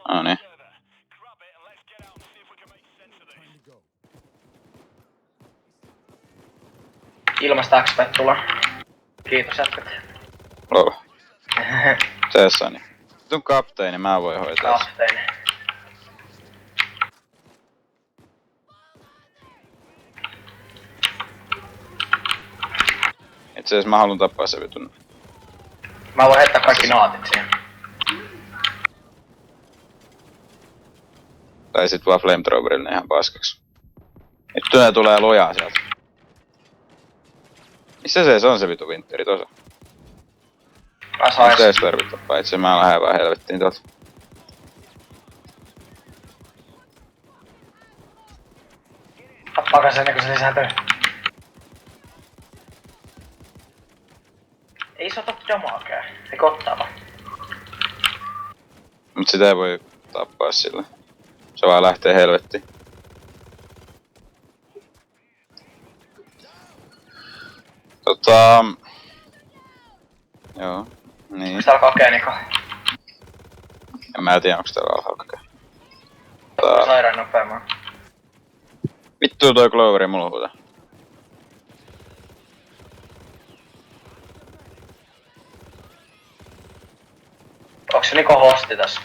No niin. Ilmasta XP tulla. Kiitos jätkät. Lol. Teessani. Vitun kapteeni, mä voin hoitaa sen. Kapteeni. Itse asiassa mä haluan tappaa se vitun. Mä voin heittää kaikki naatit siihen. Tai sit vaan flamethrowerille ihan paskaksi. Nyt tää tulee lojaa sieltä. Missä se on se vitu Winteri tossa? Mä sais. Se tarvittaa paitsi mä lähden vaan helvettiin tuolta. Tappaakaan sen ennen kuin se lisääntyy. Ei se ota damagea. Eikö ottaa vaan? Mut sitä ei voi tappaa sillä. Se vaan lähtee helvettiin. Joo. Niin. Onks täällä kakee Niko? En mä tiedä onks täällä alhaakaan. Sairaan nopeamman. Vittu toi Cloveri mulla huutaa. Onks se Niko hosti tässä?